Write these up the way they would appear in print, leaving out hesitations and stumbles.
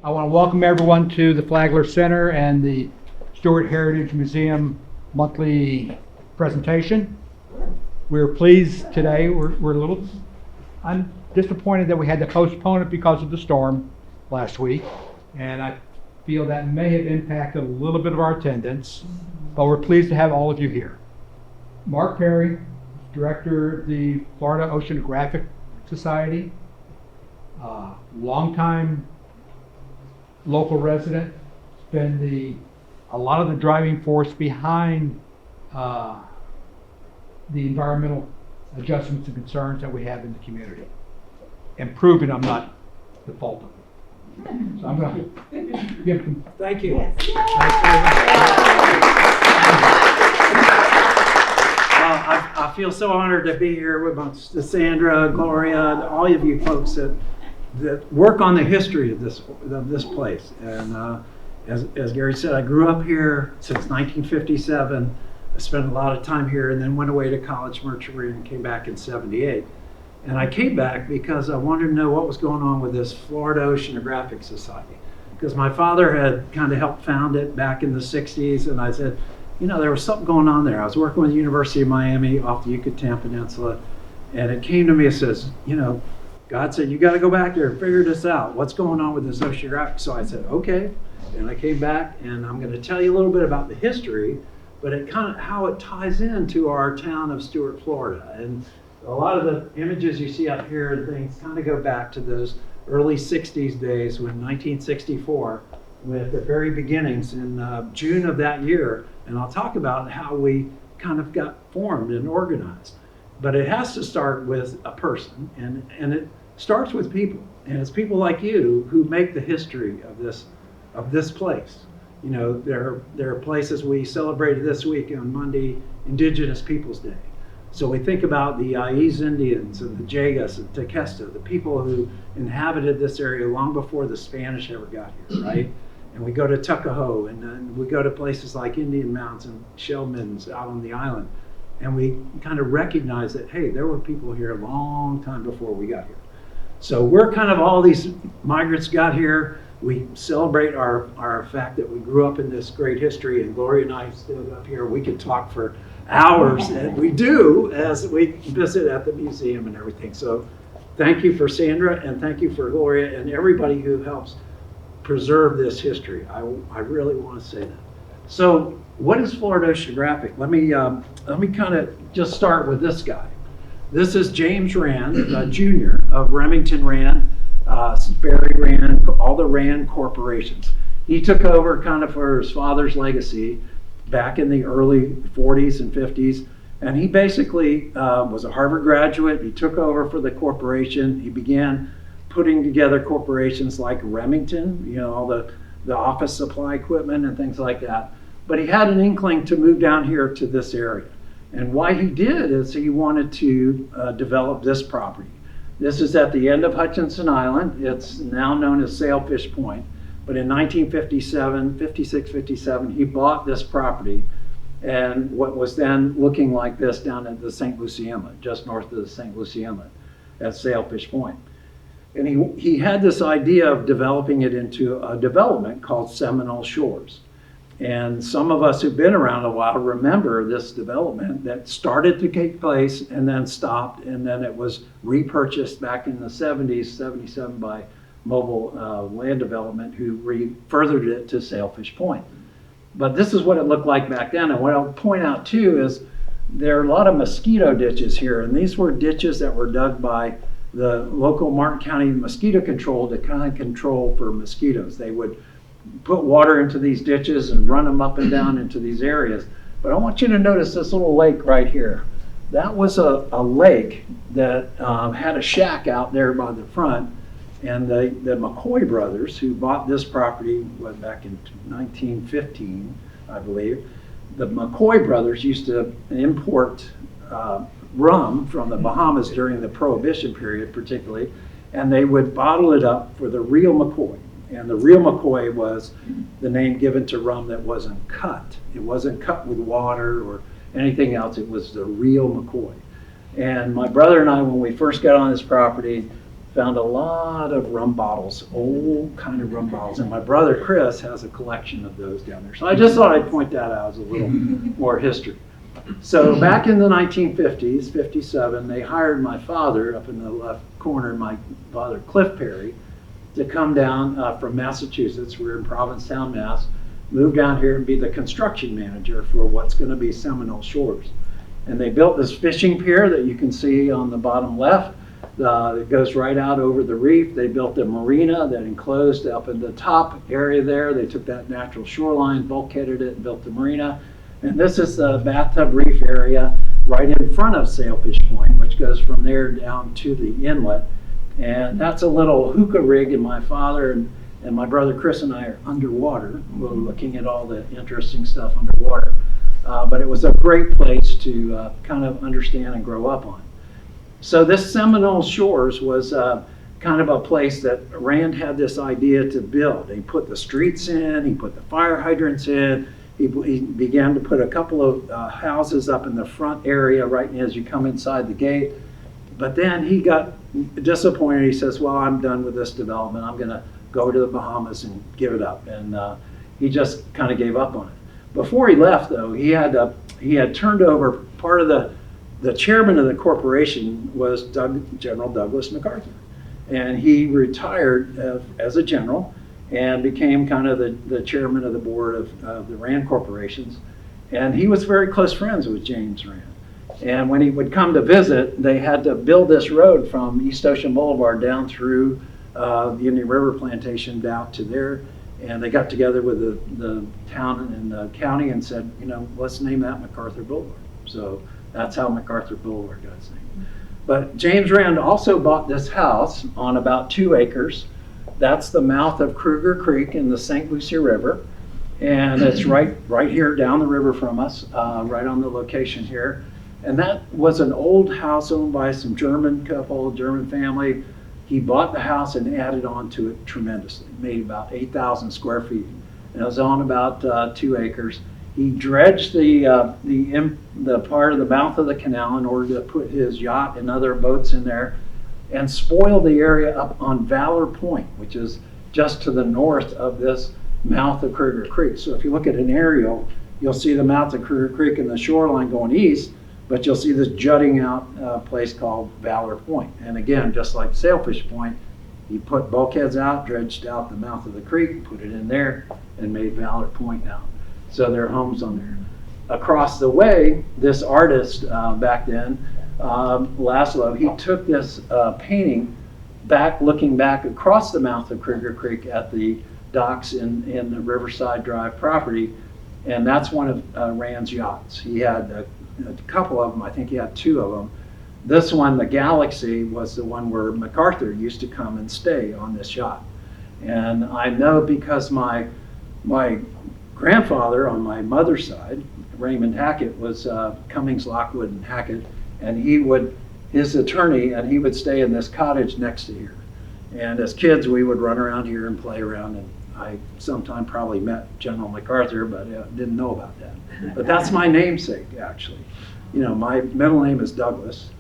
I want to welcome everyone to the Flagler Center and the Stuart Heritage Museum monthly presentation. We're pleased today. I'm disappointed that we had to postpone it because of the storm last week, and I feel that may have impacted a little bit of our attendance, but we're pleased to have all of you here. Mark Perry, Director of the Florida Oceanographic Society, longtime local resident, been a lot of the driving force behind the environmental adjustments and concerns that we have in the community, and proving I'm not the fault of it. So I'm going to give him. Thank you. Yes. I feel so honored to be here with Sandra, Gloria, and all of you folks that work on the history of this place. And as Gary said, I grew up here since 1957. I spent a lot of time here and then went away to college, Mercury, and came back in '78. And I came back because I wanted to know what was going on with this Florida Oceanographic Society. Because my father had kind of helped found it back in the '60s, and I said, you know, there was something going on there. I was working with the University of Miami off the Yucatan Peninsula, and it came to me and says, you know, God said, you got to go back there and figure this out. What's going on with this oceanographic? So I said, okay. And I came back, and I'm going to tell you a little bit about the history, but it kind of how it ties into our town of Stuart, Florida. And a lot of the images you see up here and things kind of go back to those early '60s days when 1964, with the very beginnings in June of that year. And I'll talk about how we kind of got formed and organized. But it has to start with a person, and it starts with people. And it's people like you who make the history of this place. You know, there are places we celebrated this week on Monday, Indigenous Peoples Day. So we think about the Aiz Indians and the Jagas and Tequesta, the people who inhabited this area long before the Spanish ever got here, right? And we go to Tuckahoe, and then we go to places like Indian Mounds and Shell Middens out on the island. And we kind of recognize that, hey, there were people here a long time before we got here. So we're kind of all these migrants got here. We celebrate our fact that we grew up in this great history, and Gloria and I stood up here. We could talk for hours, and we do as we visit at the museum and everything. So thank you for Sandra, and thank you for Gloria and everybody who helps preserve this history. I really want to say that. So what is Florida Oceanographic? Let me kind of just start with this guy. This is James Rand, Jr. of Remington Rand, Sperry Rand, all the Rand corporations. He took over kind of for his father's legacy back in the early 40s and 50s. And he basically was a Harvard graduate. He took over for the corporation. He began putting together corporations like Remington, you know, all the office supply equipment and things like that. But he had an inkling to move down here to this area. And why he did is he wanted to develop this property. This is at the end of Hutchinson Island. It's now known as Sailfish Point. But in 56, 57, he bought this property and what was then looking like this down at the St. Lucie Inlet, just north of the St. Lucie Inlet at Sailfish Point. And he had this idea of developing it into a development called Seminole Shores. And some of us who've been around a while remember this development that started to take place and then stopped, and then it was repurchased back in the 70s, 77 by Mobile Land Development, who furthered it to Sailfish Point. But this is what it looked like back then. And what I'll point out too is there are a lot of mosquito ditches here, and these were ditches that were dug by the local Martin County mosquito control to kind of control for mosquitoes. They would put water into these ditches and run them up and down into these areas. But I want you to notice this little lake right here. That was a lake that had a shack out there by the front, and the McCoy brothers, who bought this property back in 1915, I believe, the McCoy brothers used to import rum from the Bahamas during the Prohibition period particularly, and they would bottle it up for the real McCoy. And the real McCoy was the name given to rum that wasn't cut. It wasn't cut with water or anything else. It was the real McCoy. And my brother and I, when we first got on this property, found a lot of rum bottles, old kind of rum bottles. And my brother Chris has a collection of those down there. So I just thought I'd point that out as a little more history. So back in the 1950s, 57, they hired my father up in the left corner, my father Cliff Perry, to come down from Massachusetts. We're in Provincetown, Mass. Move down here and be the construction manager for what's going to be Seminole Shores. And they built this fishing pier that you can see on the bottom left. It goes right out over the reef. They built a marina that enclosed up in the top area there. They took that natural shoreline, bulkheaded it, and built the marina. And this is the Bathtub Reef area right in front of Sailfish Point, which goes from there down to the inlet. And that's a little hookah rig, and my father and my brother Chris and I are underwater. We're looking at all the interesting stuff underwater. But it was a great place to kind of understand and grow up on. So this Seminole Shores was kind of a place that Rand had this idea to build. He put the streets in, he put the fire hydrants in, he began to put a couple of houses up in the front area right as you come inside the gate. But then he got disappointed. He says, well, I'm done with this development. I'm going to go to the Bahamas and give it up. And he just kind of gave up on it. Before he left, though, he had turned over part of the chairman of the corporation was General Douglas MacArthur. And he retired as a general and became kind of the chairman of the board of the Rand corporations. And he was very close friends with James Rand. And when he would come to visit, they had to build this road from East Ocean Boulevard down through the Indian River Plantation down to there. And they got together with the town and the county and said, you know, let's name that MacArthur Boulevard. So that's how MacArthur Boulevard got its name. But James Rand also bought this house on about 2 acres. That's the mouth of Kruger Creek in the St. Lucie River. And it's right here down the river from us, right on the location here. And that was an old house owned by some German couple, German family. He bought the house and added on to it tremendously. Made about 8,000 square feet. And it was on about 2 acres. He dredged the part of the mouth of the canal in order to put his yacht and other boats in there, and spoiled the area up on Valor Point, which is just to the north of this mouth of Kruger Creek. So if you look at an aerial, you'll see the mouth of Kruger Creek and the shoreline going east, but you'll see this jutting out place called Valor Point. And again, just like Sailfish Point, he put bulkheads out, dredged out the mouth of the creek, put it in there, and made Valor Point now. So there are homes on there. Across the way, this artist back then, Laszlo, he took this painting looking back across the mouth of Kruger Creek at the docks in the Riverside Drive property, and that's one of Rand's yachts. He had a couple of them. I think he had 2 of them. This one, the Galaxy, was the one where MacArthur used to come and stay on this yacht. And I know because my grandfather on my mother's side, Raymond Hackett, was Cummings, Lockwood, and Hackett, and his attorney, and he would stay in this cottage next to here. And as kids, we would run around here and play around, and I sometime probably met General MacArthur, but didn't know about that. But that's my namesake, actually. You know, my middle name is Douglas,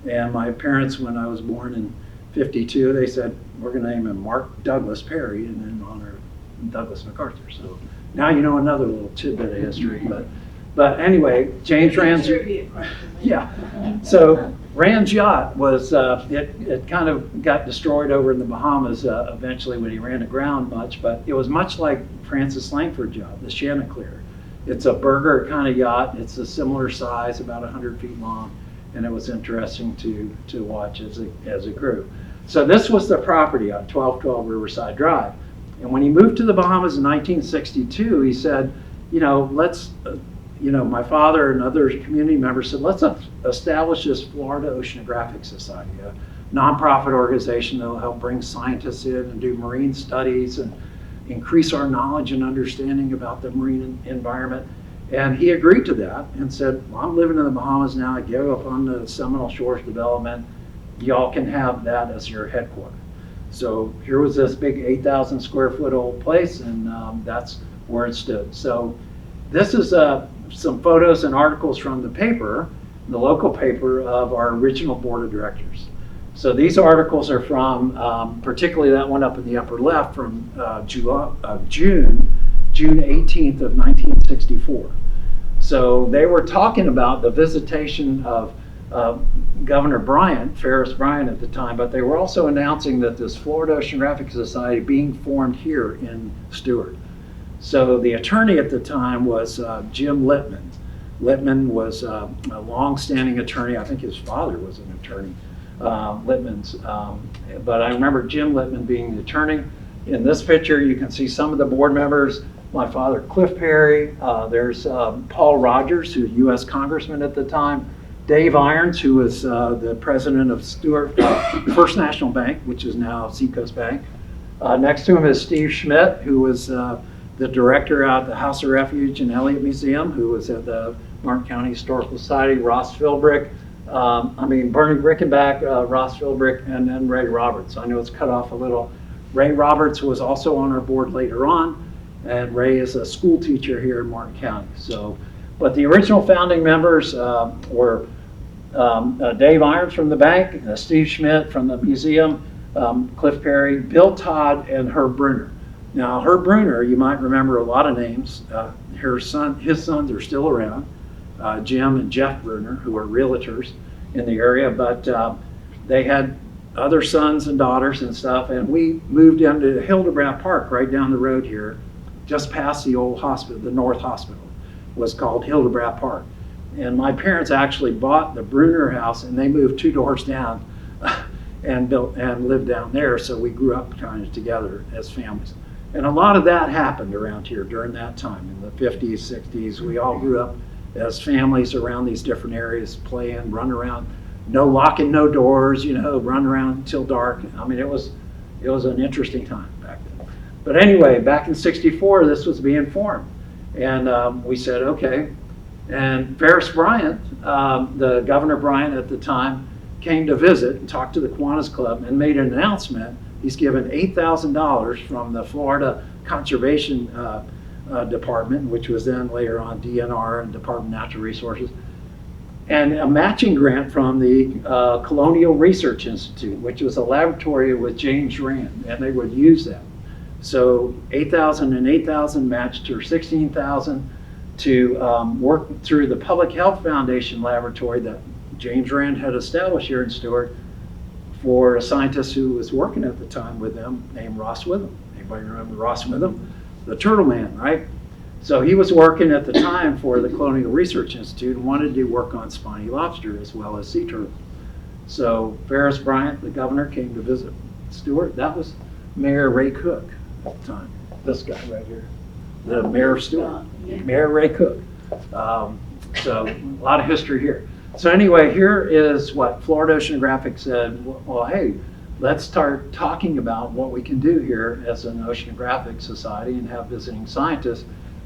and my parents, when I was born in 52, they said, we're going to name him Mark Douglas Perry, and in honor of Douglas MacArthur. So now you know another little tidbit of history. But anyway, James Rand's, yeah. So Rand's yacht was, it kind of got destroyed over in the Bahamas eventually when he ran aground much, but it was much like Francis Langford's yacht, the Chanticleer. It's a burger kind of yacht. It's a similar size, about 100 feet long, and it was interesting to watch as it grew. So this was the property on 1212 Riverside Drive. And when he moved to the Bahamas in 1962, he said, you know, my father and other community members said, let's establish this Florida Oceanographic Society, a nonprofit organization that will help bring scientists in and do marine studies and increase our knowledge and understanding about the marine environment. And he agreed to that and said, well, I'm living in the Bahamas now. I gave up on the Seminole Shores development. Y'all can have that as your headquarters. So here was this big 8,000 square foot old place, and that's where it stood. So this is some photos and articles from the paper, the local paper, of our original board of directors. So these articles are from, particularly that one up in the upper left, from June 18th of 1964. So they were talking about the visitation of Governor Bryant, Ferris Bryant at the time, but they were also announcing that this Florida Oceanographic Society being formed here in Stuart. So the attorney at the time was Jim Littman. Littman was a long-standing attorney. I think his father was an attorney, Littman's. But I remember Jim Littman being the attorney. In this picture, you can see some of the board members. My father, Cliff Perry. There's Paul Rogers, who was U.S. Congressman at the time. Dave Irons, who was the president of Stuart First National Bank, which is now Seacoast Bank. Next to him is Steve Schmidt, who was the director at the House of Refuge and Elliott Museum, who was at the Martin County Historical Society. Ross Philbrick, Bernie Rickenback, Ross Philbrick, and then Ray Roberts. I know it's cut off a little. Ray Roberts was also on our board later on, and Ray is a school teacher here in Martin County. So, but the original founding members were Dave Irons from the bank, Steve Schmidt from the museum, Cliff Perry, Bill Todd, and Herb Bruner. Now, Herb Bruner, you might remember a lot of names. His sons are still around, Jim and Jeff Bruner, who are realtors in the area, but they had other sons and daughters and stuff, and we moved into Hildebrand Park right down the road here, just past the old hospital, the North Hospital was called Hildebrand Park. And my parents actually bought the Bruner house, and they moved 2 doors down and lived down there, so we grew up kind of together as families. And a lot of that happened around here during that time, in the 50s, 60s. We all grew up as families around these different areas, playing, run around, no locking, no doors, run around until dark. I mean, it was an interesting time back then. But anyway, back in '64, this was being formed. And we said, okay. And Ferris Bryant, the Governor Bryant at the time, came to visit and talked to the Kiwanis Club and made an announcement. He's given $8,000 from the Florida Conservation Department, which was then later on DNR and Department of Natural Resources, and a matching grant from the Colonial Research Institute, which was a laboratory with James Rand, and they would use that. So 8,000 and 8,000 matched to 16,000 to work through the Public Health Foundation laboratory that James Rand had established here in Stuart for a scientist who was working at the time with them named Ross Witham. Anybody remember Ross Witham? The turtle man, right? So he was working at the time for the Colonial Research Institute and wanted to do work on spiny lobster as well as sea turtle. So Ferris Bryant, the governor, came to visit Stuart. That was Mayor Ray Cook at the time. This guy right here, the mayor of Stuart, Mayor Ray Cook. So a lot of history here. So anyway, here is what Florida Oceanographic said, well, hey, let's start talking about what we can do here as an oceanographic society and have visiting scientists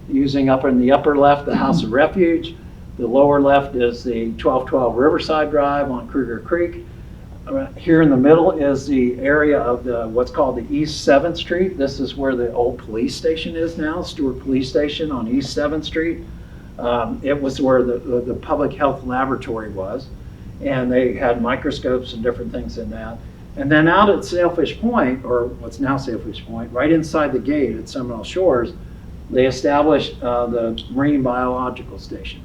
using up in the upper left, the House of Refuge. The lower left is the 1212 Riverside Drive on Kruger Creek. Here in the middle is the area of what's called the East 7th Street. This is where the old police station is now, Stuart Police Station on East 7th Street. It was where the public health laboratory was, and they had microscopes and different things in that. And then out at Sailfish Point, or what's now Sailfish Point, right inside the gate at Seminole Shores, they established the Marine Biological Station.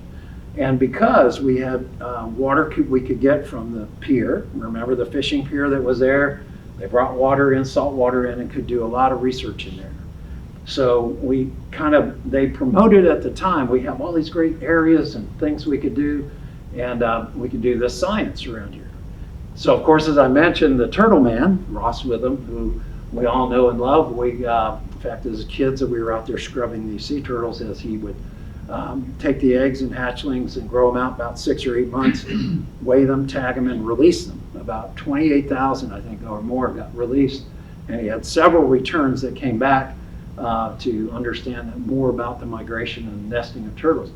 And because we had water we could get from the pier, remember the fishing pier that was there? They brought water in, salt water in, and could do a lot of research in there. So they promoted at the time, we have all these great areas and things we could do, and we could do this science around here. So of course, as I mentioned, the turtle man, Ross Witham, who we all know and love, in fact, as kids, we were out there scrubbing these sea turtles as he would take the eggs and hatchlings and grow them out about 6 or 8 months, weigh them, tag them, and release them. About 28,000, I think, or more got released. And he had several returns that came back to understand more about the migration and nesting of turtles.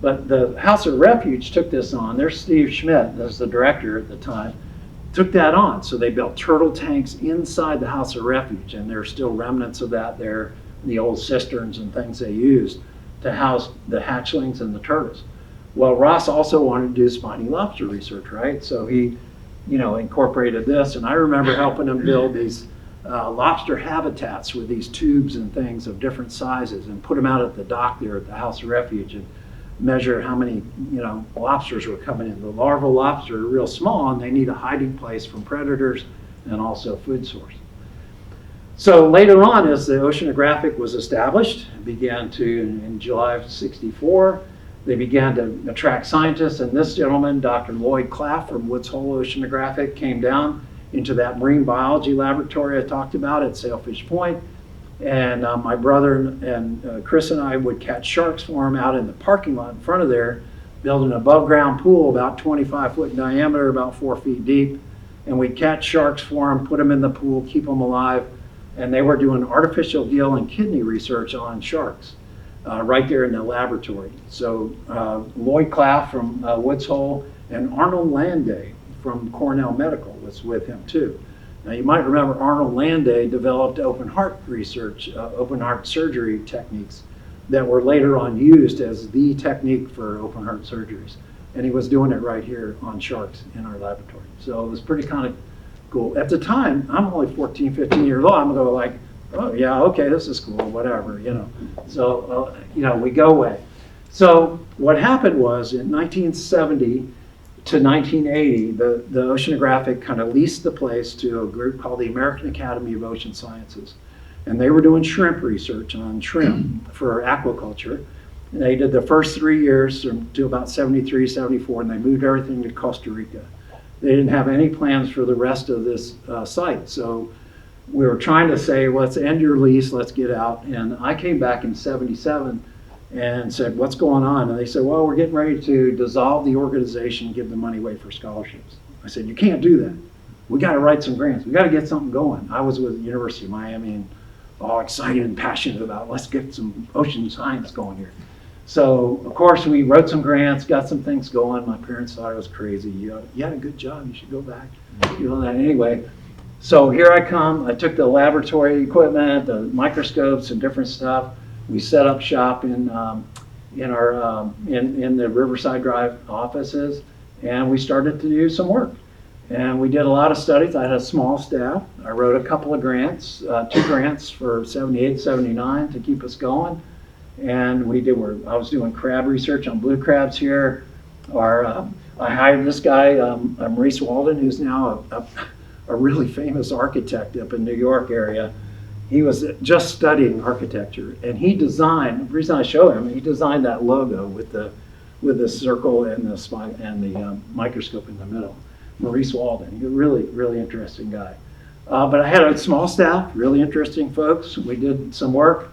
But the House of Refuge took this on. There's Steve Schmidt, as the director at the time, took that on. So they built turtle tanks inside the House of Refuge, and there are still remnants of that there, the old cisterns and things they used to house the hatchlings and the turtles. Well, Ross also wanted to do spiny lobster research, right? So he incorporated this. And I remember helping them build these lobster habitats with these tubes and things of different sizes and put them out at the dock there at the House of Refuge and measure how many, lobsters were coming in. The larval lobster are real small and they need a hiding place from predators and also food source. So later on, as the Oceanographic was established, in July of '64, they began to attract scientists, and this gentleman, Dr. Lloyd Claff from Woods Hole Oceanographic, came down into that marine biology laboratory I talked about at Sailfish Point. And my brother and Chris and I would catch sharks for him out in the parking lot in front of there, build an above ground pool about 25 foot in diameter, about 4 feet deep. And we'd catch sharks for him, put them in the pool, keep them alive. And they were doing artificial gill and kidney research on sharks right there in the laboratory. So Lloyd Claff from Woods Hole and Arnold Landay from Cornell Medical was with him too. Now you might remember Arnold Landay developed open heart research, open heart surgery techniques that were later on used as the technique for open heart surgeries. And he was doing it right here on sharks in our laboratory. So it was pretty kind of cool. At the time, I'm only 14, 15 years old. I'm going like, oh yeah, okay, this is cool, whatever, So, we go away. So what happened was in 1970 to 1980, the Oceanographic kind of leased the place to a group called the American Academy of Ocean Sciences. And they were doing shrimp research on shrimp for aquaculture. And they did the first 3 years to about 73, 74, and they moved everything to Costa Rica. They didn't have any plans for the rest of this site. So we were trying to say, let's end your lease, let's get out. And I came back in 77 and said, what's going on? And they said, well, we're getting ready to dissolve the organization, give the money away for scholarships. I said, you can't do that. We got to write some grants. We got to get something going. I was with the University of Miami and all excited and passionate about, let's get some ocean science going here. So, of course, we wrote some grants, got some things going. My parents thought I was crazy. You had a good job. You should go back. That anyway. So here I come. I took the laboratory equipment, the microscopes, and different stuff. We set up shop in the Riverside Drive offices, and we started to do some work. And we did a lot of studies. I had a small staff. I wrote a couple of grants, 2 grants for 78, 79 to keep us going. And I was doing crab research on blue crabs here. I hired this guy, Maurice Walden, who's now a really famous architect up in New York area. He was just studying architecture, and he designed, the reason I show him, he designed that logo with the circle and the spine and the microscope in the middle. Maurice Walden, he's a really, really interesting guy. But I had a small staff, really interesting folks. We did some work.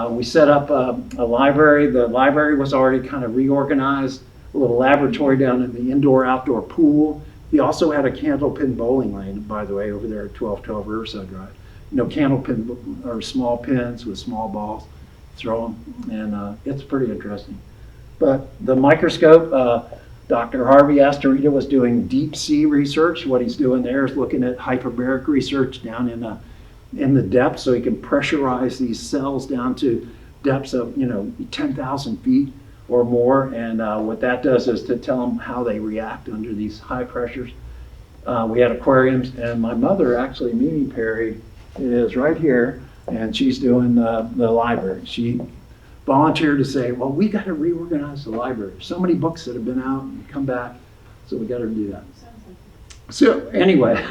We set up a library. The library was already kind of reorganized, a little laboratory down in the indoor-outdoor pool. He also had a candlepin bowling lane, by the way, over there at 1212 Riverside Drive. Candlepin or small pins with small balls, throw them, and it's pretty interesting. But the microscope, Dr. Harvey Astorita was doing deep sea research. What he's doing there is looking at hyperbaric research down in the depth, so he can pressurize these cells down to depths of 10,000 feet or more. And what that does is to tell them how they react under these high pressures. We had aquariums, and my mother, actually, Mimi Perry, is right here, and she's doing the library. She volunteered to say, well, we got to reorganize the library. So many books that have been out and come back, so we got to do that. So anyway,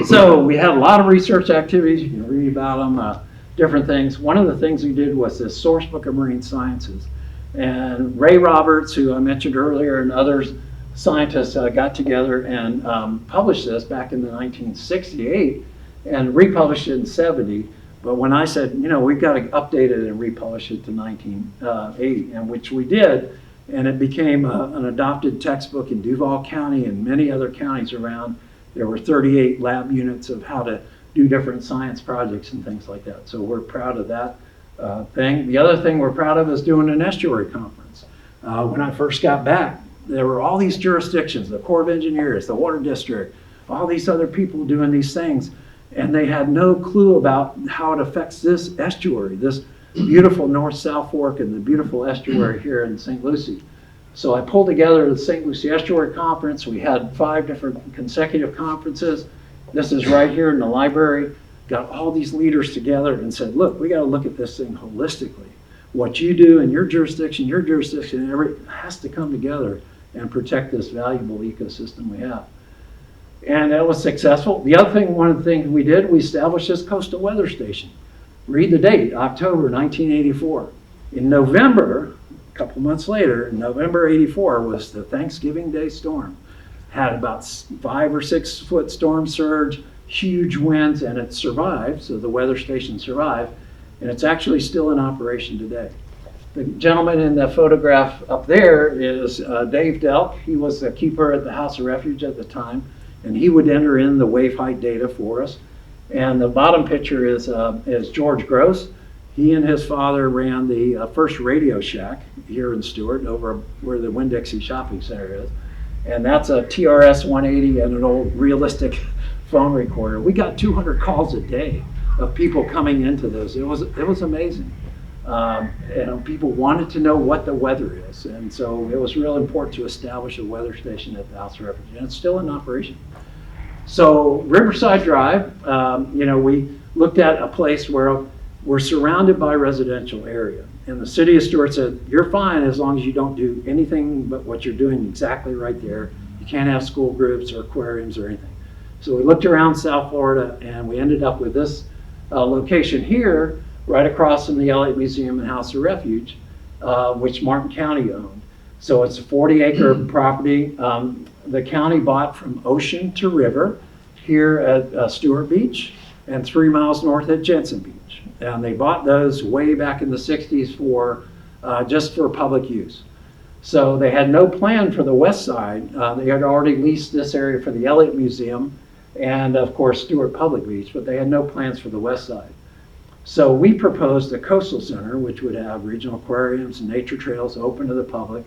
so we had a lot of research activities. You can read about them, different things. One of the things we did was the Source Book of Marine Sciences. And Ray Roberts, who I mentioned earlier, and others, scientists got together and published this back in the 1968 and republished it in 70. But when I said, we've got to update it and republish it to 1980, and which we did, and it became an adopted textbook in Duval County and many other counties around. There were 38 lab units of how to do different science projects and things like that. So we're proud of that thing. The other thing we're proud of is doing an estuary conference. When I first got back, there were all these jurisdictions, the Corps of Engineers, the Water District, all these other people doing these things. And they had no clue about how it affects this estuary, this beautiful north-south fork and the beautiful estuary here in St. Lucie. So I pulled together the St. Lucie Estuary Conference. We had 5 different consecutive conferences. This is right here in the library. Got all these leaders together and said, look, we got to look at this thing holistically. What you do in your jurisdiction, has to come together and protect this valuable ecosystem we have. And that was successful. The other thing, one of the things we did, we established this coastal weather station. Read the date, October 1984. In November, a couple months later, in November 84 was the Thanksgiving Day storm. Had about 5 or 6 foot storm surge, huge winds, and it survived, so the weather station survived, and it's actually still in operation today. The gentleman in the photograph up there is Dave Delk. He was the keeper at the House of Refuge at the time, and he would enter in the wave height data for us. And the bottom picture is George Gross. He and his father ran the first Radio Shack here in Stuart, over where the Winn-Dixie Shopping Center is. And that's a TRS 180 and an old realistic phone recorder. We got 200 calls a day of people coming into this. It was amazing. And people wanted to know what the weather is. And so it was real important to establish a weather station at the House of Refuge. And it's still in operation. So Riverside Drive, we looked at a place where we're surrounded by residential area. And the city of Stuart said, you're fine as long as you don't do anything but what you're doing exactly right there. You can't have school groups or aquariums or anything. So we looked around South Florida and we ended up with this location here, right across from the Elliott Museum and House of Refuge, which Martin County owned. So it's a 40-acre property. The county bought from ocean to river here at Stuart Beach and 3 miles north at Jensen Beach. And they bought those way back in the 60s for just for public use. So they had no plan for the west side. They had already leased this area for the Elliott Museum and of course Stuart Public Beach, but they had no plans for the west side. So we proposed a coastal center, which would have regional aquariums and nature trails open to the public,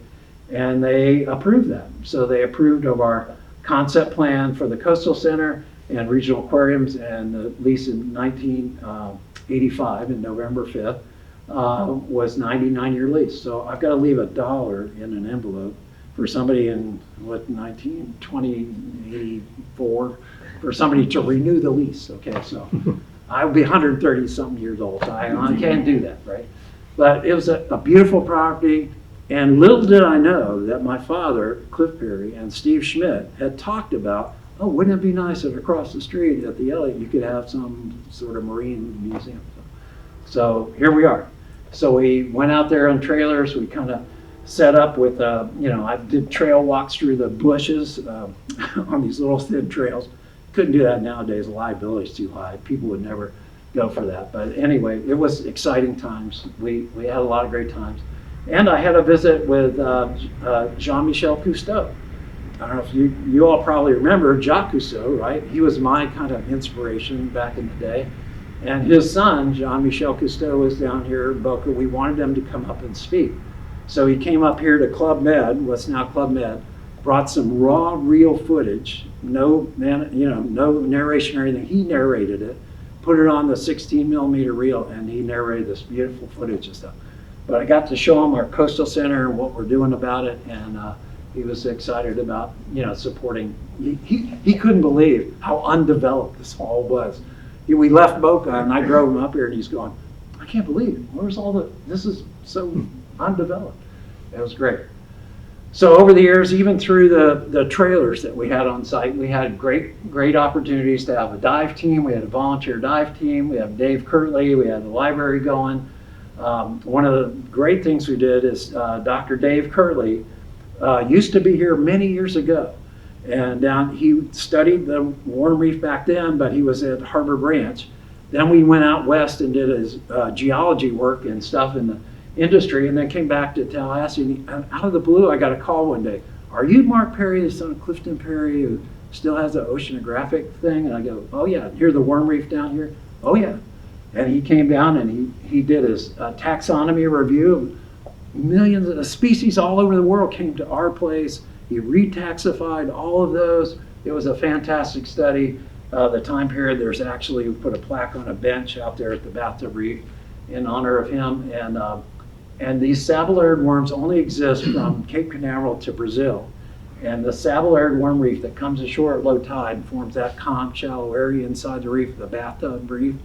and they approved that. So they approved of our concept plan for the coastal center and regional aquariums, and the lease in 1985, in November 5th, was 99-year lease. So I've got to leave $1 in an envelope for somebody in, 2084, for somebody to renew the lease, okay? So I'll be 130-something years old, so I can't do that, right? But it was a beautiful property, and little did I know that my father, Cliff Perry, and Steve Schmidt had talked about, oh, wouldn't it be nice if across the street at the Elliott you could have some sort of marine museum. So here we are. So we went out there on trailers. We kind of set up with, I did trail walks through the bushes on these little thin trails. Couldn't do that nowadays. The liability's too high. People would never go for that. But anyway, it was exciting times. We had a lot of great times. And I had a visit with Jean-Michel Cousteau. I don't know if you all probably remember Jacques Cousteau, right? He was my kind of inspiration back in the day. And his son, Jean-Michel Cousteau, was down here in Boca. We wanted him to come up and speak. So he came up here to Club Med, what's now Club Med, brought some raw, real footage, no narration or anything. He narrated it, put it on the 16mm reel, and he narrated this beautiful footage and stuff. But I got to show him our coastal center and what we're doing about it, and he was excited about, supporting. He couldn't believe how undeveloped this all was. We left Boca, and I drove him up here, and he's going, I can't believe it. Where's this is so undeveloped. It was great. So over the years, even through the trailers that we had on site, we had great opportunities to have a dive team. We had a volunteer dive team. We had Dave Kirtley. We had the library going. One of the great things we did is Dr. Dave Kirtley used to be here many years ago. And he studied the Warm Reef back then, but he was at Harbor Branch. Then we went out west and did his geology work and stuff in the industry, and then came back to Tallahassee. And out of the blue, I got a call one day. Are you Mark Perry, the son of Clifton Perry, who still has the Oceanographic thing? And I go, oh yeah, here's the Worm Reef down here? Oh yeah. And he came down and he did his taxonomy review. Millions of species all over the world came to our place. He retaxified all of those. It was a fantastic study. The time period, there's actually, we put a plaque on a bench out there at the Bathtub Reef in honor of him. And And these sabellarian worms only exist from Cape Canaveral to Brazil. And the sabellarian worm reef that comes ashore at low tide and forms that calm, shallow area inside the reef, the bathtub reef,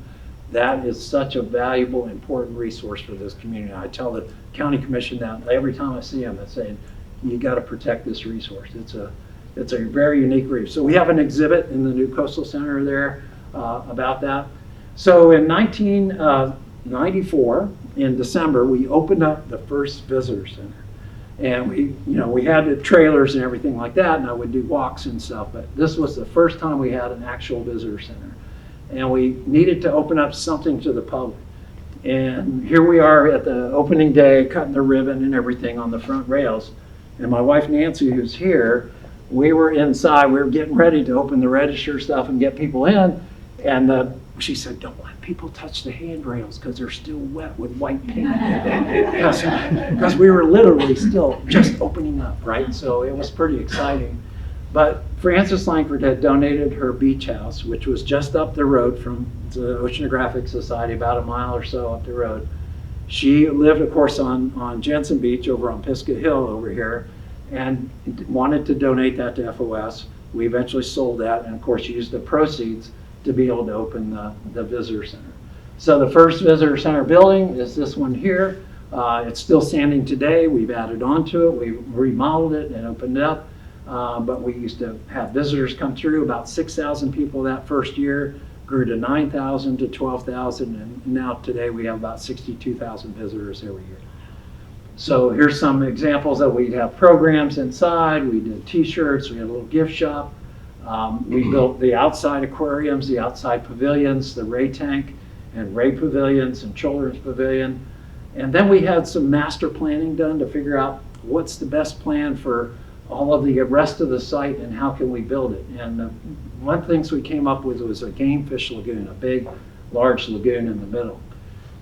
that is such a valuable, important resource for this community. I tell the county commission that every time I see them, I'm saying, you got to protect this resource. It's a very unique reef. So we have an exhibit in the new Coastal Center there about that. So in 1994, in December, we opened up the first visitor center. And we had the trailers and everything like that, and I would do walks and stuff, but this was the first time we had an actual visitor center. And we needed to open up something to the public. And here we are at the opening day, cutting the ribbon and everything on the front rails. And my wife Nancy, who's here, we were inside, we were getting ready to open the register stuff and get people in, and she said, don't let people touch the handrails because they're still wet with white paint. Because we were literally still just opening up, right? So it was pretty exciting. But Frances Langford had donated her beach house, which was just up the road from the Oceanographic Society, about a mile or so up the road. She lived, of course, on Jensen Beach over on Pisgah Hill over here, and wanted to donate that to FOS. We eventually sold that, and of course used the proceeds to be able to open the visitor center. So the first visitor center building is this one here. It's still standing today. We've added on to it. We remodeled it and opened it up. But we used to have visitors come through, about 6,000 people that first year, grew to 9,000 to 12,000, and now today we have about 62,000 visitors every year. So here's some examples that we'd have programs inside. We did t-shirts, we had a little gift shop. We built the outside aquariums, the outside pavilions, the ray tank and ray pavilions and children's pavilion. And then we had some master planning done to figure out what's the best plan for all of the rest of the site and how can we build it. And one of the things we came up with was a game fish lagoon, a big, large lagoon in the middle.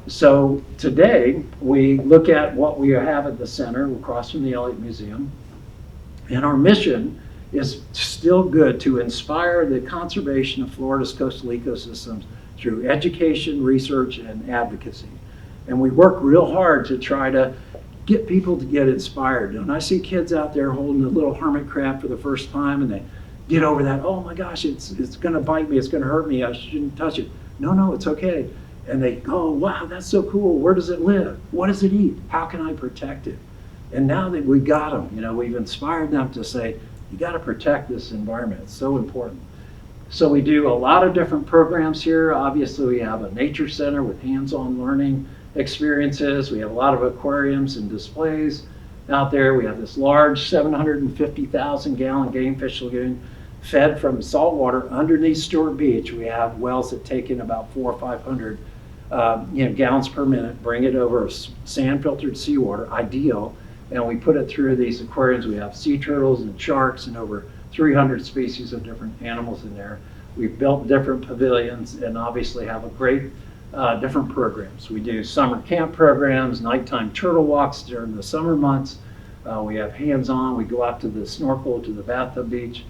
So today we look at what we have at the center across from the Elliott Museum. And our mission is still good, to inspire the conservation of Florida's coastal ecosystems through education, research, and advocacy. And we work real hard to try to get people to get inspired. And I see kids out there holding a little hermit crab for the first time, and they get over that, oh my gosh, it's gonna bite me, it's gonna hurt me, I shouldn't touch it. No, it's okay. And they go, wow, that's so cool, where does it live? What does it eat? How can I protect it? And now that we got them, we've inspired them to say, you got to protect this environment. It's so important. So we do a lot of different programs here. Obviously, we have a nature center with hands-on learning experiences. We have a lot of aquariums and displays out there. We have this large 750,000 gallon game fish lagoon fed from salt water underneath Stuart Beach. We have wells that take in about 400 or 500 gallons per minute, bring it over sand filtered seawater, ideal. And we put it through these aquariums. We have sea turtles and sharks and over 300 species of different animals in there. We've built different pavilions and obviously have a great different programs. We do summer camp programs, nighttime turtle walks during the summer months. We have hands-on. We go out to the snorkel, to the bathtub beach.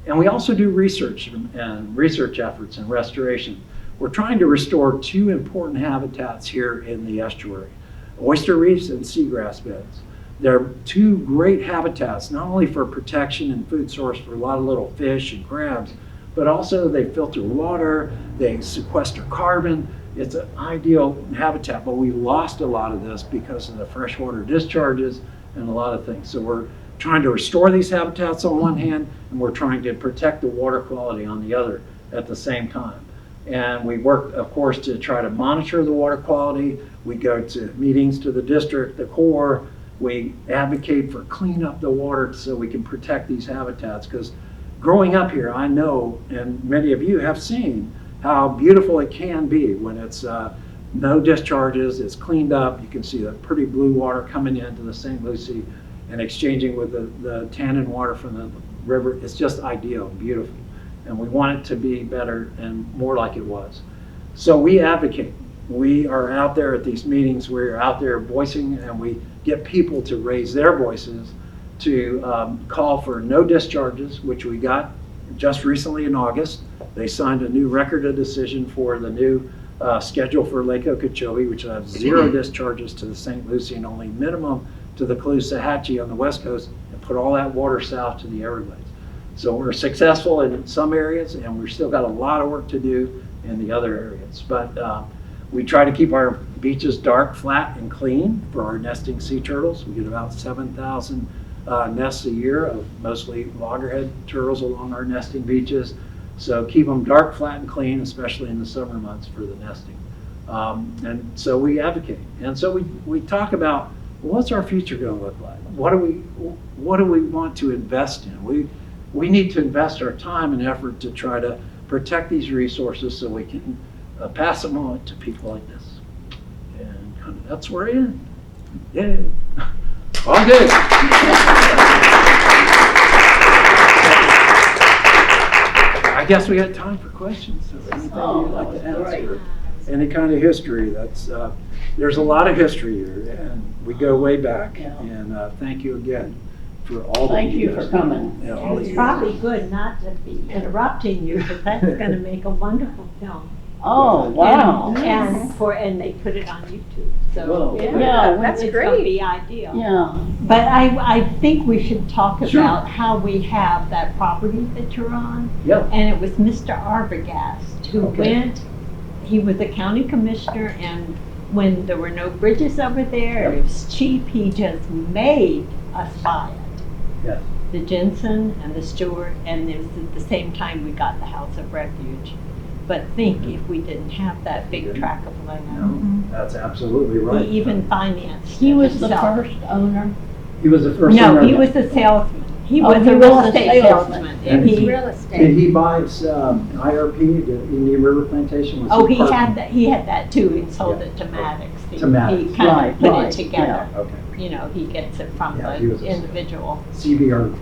And we also do research and research efforts and restoration. We're trying to restore two important habitats here in the estuary, oyster reefs and seagrass beds. They're two great habitats, not only for protection and food source for a lot of little fish and crabs, but also they filter water, they sequester carbon. It's an ideal habitat, but we lost a lot of this because of the freshwater discharges and a lot of things. So we're trying to restore these habitats on one hand, and we're trying to protect the water quality on the other at the same time. And we work, of course, to try to monitor the water quality. We go to meetings to the district, the Corps. We advocate for clean up the water so we can protect these habitats, because growing up here, I know, and many of you have seen, how beautiful it can be when it's no discharges, it's cleaned up. You can see the pretty blue water coming into the St. Lucie and exchanging with the tannin water from the river. It's just ideal, beautiful. And we want it to be better and more like it was. So we advocate. We are out there at these meetings, we're out there voicing, and we get people to raise their voices to call for no discharges, which we got just recently in August. They signed a new record of decision for the new schedule for Lake Okeechobee, which will have 0 discharges to the St. Lucie and only minimum to the Caloosahatchee on the west coast, and put all that water south to the Everglades. So we're successful in some areas, and we've still got a lot of work to do in the other areas. But we try to keep our beaches dark, flat, and clean for our nesting sea turtles. We get about 7,000 nests a year of mostly loggerhead turtles along our nesting beaches. So keep them dark, flat, and clean, especially in the summer months for the nesting. And so we advocate. And so we talk about, well, what's our future going to look like? What do we want to invest in? We need to invest our time and effort to try to protect these resources so we can pass them on to people like this. And kind of that's where I end. Yay. All good. I guess we had time for questions. So anything you'd like to ask, or any kind of history? That's there's a lot of history here, and we go way back. And thank you again for all. Thank you for coming. Yeah, all It's these probably years. good not to be interrupting you, because that's going to make a wonderful film. Oh, wow. And they put it on YouTube, so Whoa. Yeah, it's going to great. be ideal. Yeah. But I think we should talk Sure. about how we have that property that you're on. Yeah. And it was Mr. Arbogast who Okay. went, he was a county commissioner, and when there were no bridges over there, it was cheap, he just made us buy it. Yes. The Jensen and the Stewart, and it was at the same time we got the House of Refuge. But think if we didn't have that big tract of land. No, that's absolutely right. He even financed He it was the himself. first owner. He was the first. No, owner. he was a salesman. He Oh, was he a real was a estate salesman. salesman. And And he, Did he buy IRP, the Indian River Plantation? Was oh, he part- had that, he had that too, and sold Yeah. it to Maddox. To Maddox. He kind Right, of put right, it together. Okay. You know, he gets it from Yeah, he was the a- individual. C.B. Irving.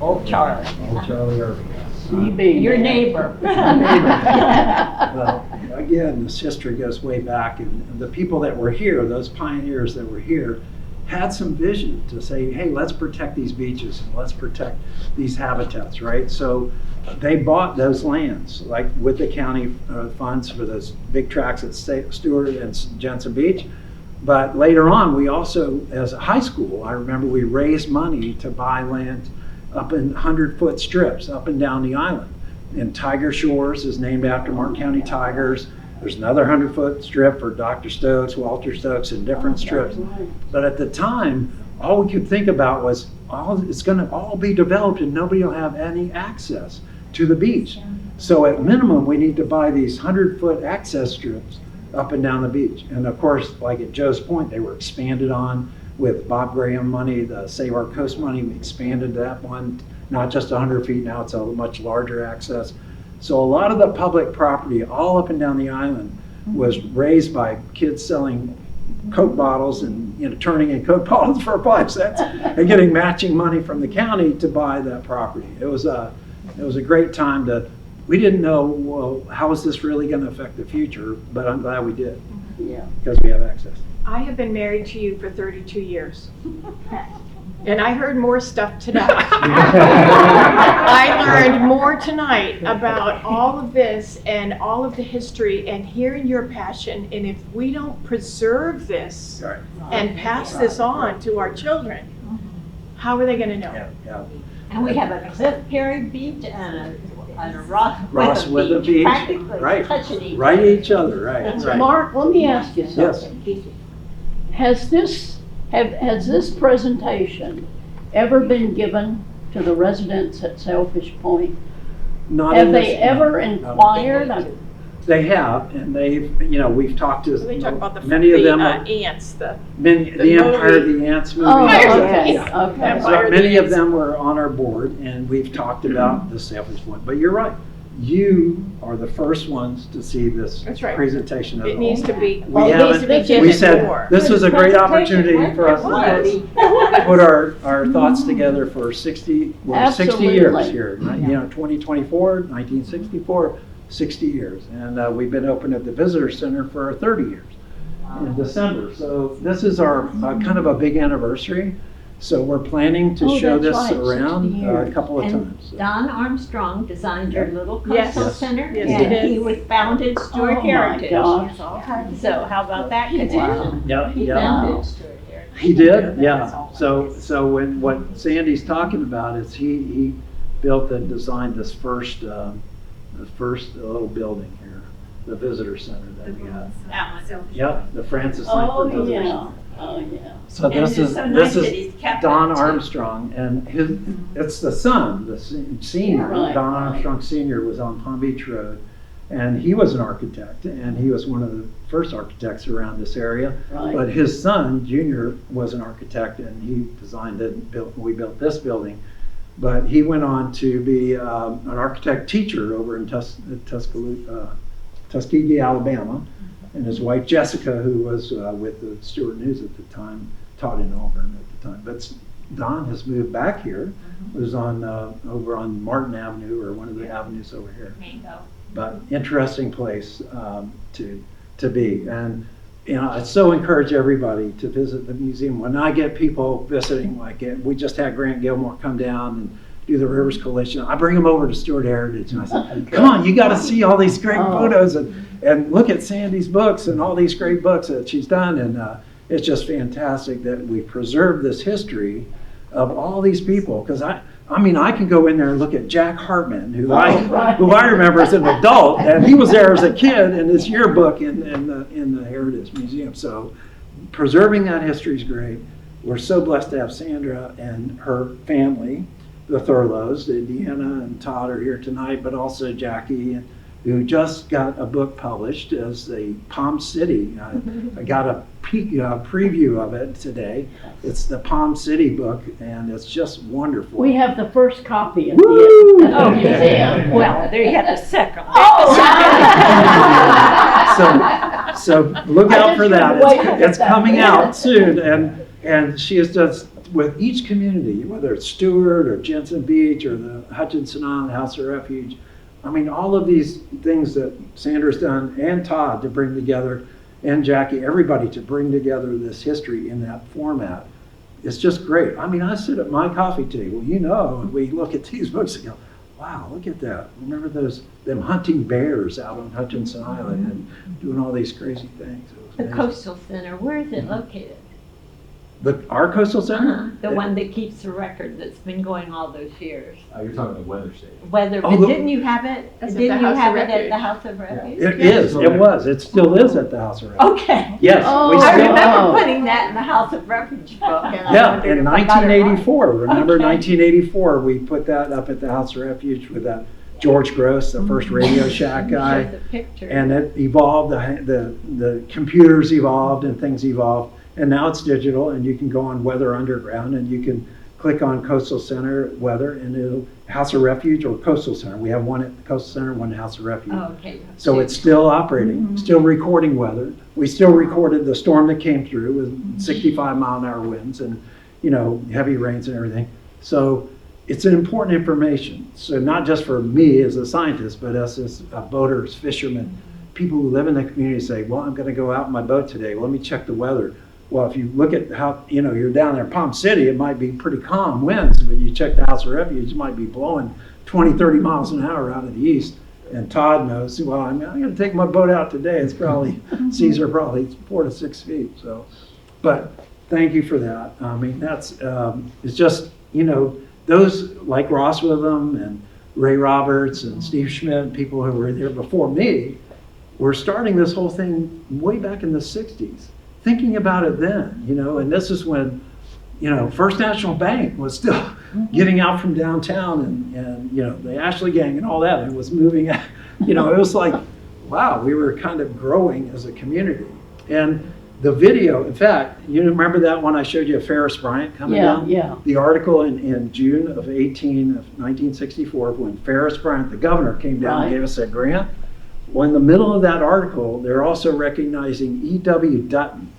Old Charlie. Old Charlie Irving. CB. Your neighbor. Well, again, this history goes way back, and the people that were here, those pioneers that were here, had some vision to say, hey, let's protect these beaches and let's protect these habitats, right? So they bought those lands, like with the county funds for those big tracts at Stuart and Jensen Beach. But later on, we also, as a high school, I remember we raised money to buy land up in 100-foot strips up and down the island. And Tiger Shores is named after Martin County Tigers. There's another 100-foot strip for Dr. Stokes, Walter Stokes, and different strips. But at the time, all we could think about was it's going to all be developed and nobody will have any access to the beach. So at minimum, we need to buy these 100-foot access strips up and down the beach. And of course, like at Joe's point, they were expanded on with Bob Graham money, the Save Our Coast money. We expanded that one, not just 100 feet, now it's a much larger access. So a lot of the public property all up and down the island was raised by kids selling Coke bottles and turning in Coke bottles for 5 cents and getting matching money from the county to buy that property. It was a great time we didn't know, well, how is this really going to affect the future? But I'm glad we did Yeah. because we have access. I have been married to you for 32 years. And I heard more stuff tonight. I learned more tonight about all of this and all of the history and hearing your passion. And if we don't preserve this Right. and pass this on to our children, how are they going to know? Yeah. And we have a Cliff Perry beach and a Ross Ross with Wither Beach, practically right. touching each Right other. each other, right. Right. Mark, let me ask you Yes. something. Has this presentation ever been given to the residents at Sailfish Point? Not Have in they this- ever no. inquired? They have, and they've, we've talked to They talk about the many of them. ants, the The Empire of the Ants movie. Oh, Empire of the okay, Ants. okay. Empire So of the many of Ants. them were on our board, and we've talked about the Sailfish Point. But you're right, you are the first ones to see this That's right. presentation of It the needs whole. to be, We it needs to be haven't- we given said, more. this was a great opportunity for us to Presentation. put our thoughts together for 60 years Absolutely. here. 2024, 1964, 60 years. And we've been open at the Visitor Center for 30 years in December. So this is our kind of a big anniversary. So we're planning to Oh, show that's this right, 60 around a years. couple of And times. So. Don Armstrong designed your little Yes. coastal Yes. center, Yes, he and did. he was founded Stuart Oh, my Heritage. gosh. So how about that Wow. connection? Yeah, He yeah. founded Stuart Heritage. He did, yeah. So when what Sandy's talking about is he built and designed this first little building here, the visitor center that we have. That one. Yep, the Francis Oh, Langford Visitor yeah, Center. oh, yeah. So And this it's is so nice that this he's is kept Don that, too. Armstrong, and it's the son, the senior. Right, Don right. Armstrong Senior was on Palm Beach Road, and he was an architect, and he was one of the first architects around this area. Right. But his son, Junior, was an architect, and he designed it. We built this building, but he went on to be an architect teacher over in Tuskegee, Alabama. And his wife Jessica, who was with the Stuart News at the time, taught in Auburn at the time. But Don has moved back here. Was on over on Martin Avenue, or one of the avenues over here. Mango. But interesting place to be. And you know, I so encourage everybody to visit the museum. When I get people visiting, like we just had Grant Gilmore come down and do the Rivers Coalition, I bring them over to Stuart Heritage, and I say, come on, you got to see all these great photos and look at Sandy's books and all these great books that she's done. And it's just fantastic that we preserve this history of all these people. Because I mean, I can go in there and look at Jack Hartman, who I remember as an adult, and he was there as a kid in his yearbook in the Heritage Museum. So preserving that history is great. We're so blessed to have Sandra and her family, the Thurlows. Deanna and Todd are here tonight, but also Jackie, who just got a book published as the Palm City. I got a preview of it today. It's the Palm City book, and it's just wonderful. We have the first copy at Woo! the museum. Well, there you have the second. So look I out just for that. couldn't wait to get It's that. coming out soon, and she has done with each community, whether it's Stewart or Jensen Beach or the Hutchinson Island House of Refuge. I mean, all of these things that Sandra's done, and Todd, to bring together, and Jackie, everybody to bring together this history in that format. It's just great. I mean, I sit at my coffee table, you know, and we look at these books and go, wow, look at that. Remember them hunting bears out on Hutchinson Island and doing all these crazy things. It was The amazing. Coastal Center, where is it located? Our coastal center? The one that keeps the record that's been going all those years. You're talking the weather station. Whether, Oh, but the- didn't you have it? That's at Didn't the you House of have it at Refuge. the House of Refuge? It is, it was, it still is at the House of Refuge. Okay. Yes, Oh, we I still, remember putting that in the House of Refuge book. And I yeah, wondered in if I got it wrong. 1984, remember Okay. 1984, we put that up at the House of Refuge with George Gross, the first Radio Shack guy. Show the picture. And it evolved, the computers evolved and things evolved. And now it's digital, and you can go on Weather Underground, and you can click on Coastal Center Weather, and it'll House of Refuge or Coastal Center. We have one at the Coastal Center, one at House of Refuge. Oh, okay. So it's still operating, still recording weather. We still recorded the storm that came through with 65 mile an hour winds and, you know, heavy rains and everything. So it's an important information. So not just for me as a scientist, but us as boaters, fishermen, people who live in the community say, well, I'm going to go out in my boat today. Well, let me check the weather. Well, if you look at how, you know, you're down there in Palm City, it might be pretty calm winds, but you check the House of Refuge, it might be blowing 20, 30 miles an hour out of the east. And Todd knows, well, I'm going to take my boat out today. It's probably, seas are probably 4 to 6 feet. So, but thank you for that. I mean, that's, it's just, you know, those like Ross Witham and Ray Roberts and Steve Schmidt, people who were there before me, were starting this whole thing way back in the 60s. Thinking about it then, you know, and this is when, you know, First National Bank was still getting out from downtown and you know, the Ashley Gang and all that, and it was moving, you know, it was like, wow, we were kind of growing as a community. And the video, in fact, you remember that one I showed you of Ferris Bryant coming down? Yeah. The article in June of 1964, when Ferris Bryant, the governor, came down and Right. gave us a grant. Well, in the middle of that article, they're also recognizing E.W. Dutton.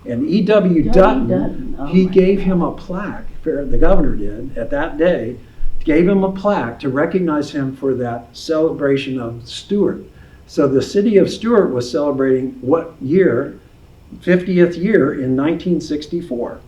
And E.W. Dutton, Oh he my gave him a plaque, the governor did, at that day, gave him a plaque to recognize him for that celebration of Stuart. So the city of Stuart was celebrating what year? 50th year in 1964.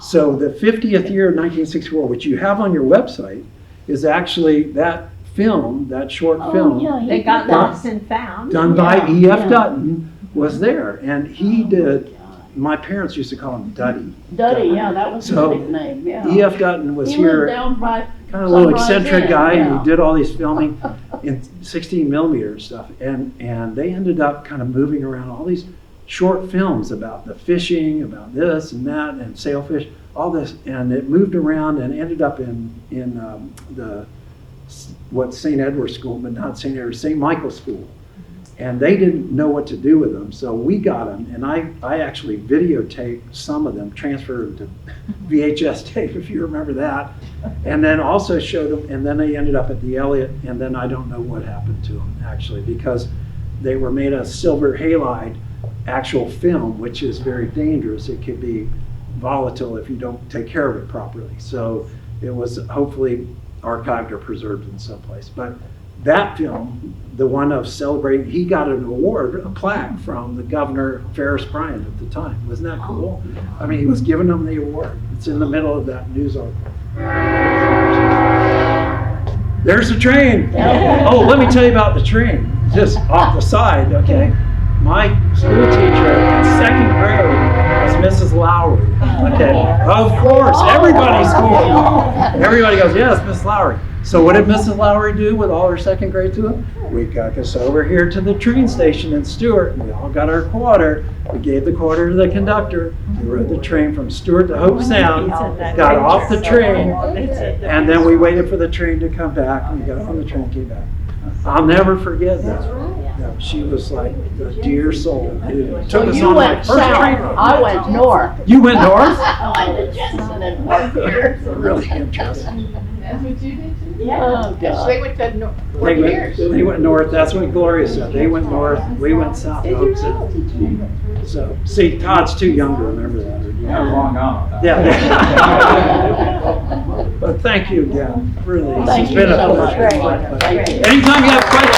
So the 50th year of 1964, which you have on your website, is actually that film, that short Oh, film, yeah, They he got did that. lost and found. done by Yeah, E.F. yeah. Dutton, was there. And he did, my parents used to call him Duddy. Duddy, yeah, that was his So, nickname, yeah. E.F. Dutton was He lived here, down by kind of a little Sunrise eccentric Inn, guy, and yeah. he did all these filming in 16 millimeter stuff. And they ended up kind of moving around all these short films about the fishing, about this and that, and sailfish, all this. And it moved around and ended up in what's St. Edward's School, but not St. Edward's, St. Michael's School. And they didn't know what to do with them, so we got them, and I actually videotaped some of them, transferred them to VHS tape, if you remember that, and then also showed them, and then they ended up at the Elliott, and then I don't know what happened to them, actually, because they were made of silver halide actual film, which is very dangerous. It could be volatile if you don't take care of it properly. So it was hopefully archived or preserved in some place. But that film, the one of celebrating, he got an award, a plaque from the governor, Ferris Bryant at the time. Wasn't that cool? I mean, he was giving them the award. It's in the middle of that news article. There's the train. Oh, let me tell you about the train, just off the side, okay? My school teacher in second grade was Mrs. Lowry, okay? Of course, everybody's school. Everybody goes, yes, Mrs. Lowry. So what did Mrs. Lowry do with all her second grade students? We got us over here to the train station in Stuart. We all got our quarter. We gave the quarter to the conductor. We rode the train from Stuart to Hope Sound, got off the train, and then we waited for the train to come back. We got on the train, came back. I'll never forget that. Yeah, she was like a dear soul who took So us you on my went first train. south, I went north. You went north? I went to Jensen and Montpelier. Really interesting. That's what you did? Oh, So God. they went to They years. went north. That's what Gloria said. They went north. We went south. to Hope Sound. So, see, Todd's too young to remember that. Or, you know. Long gone. Yeah. But thank you again. Really, Thank it's you been a so much. pleasure. Thank you. Anytime you have questions.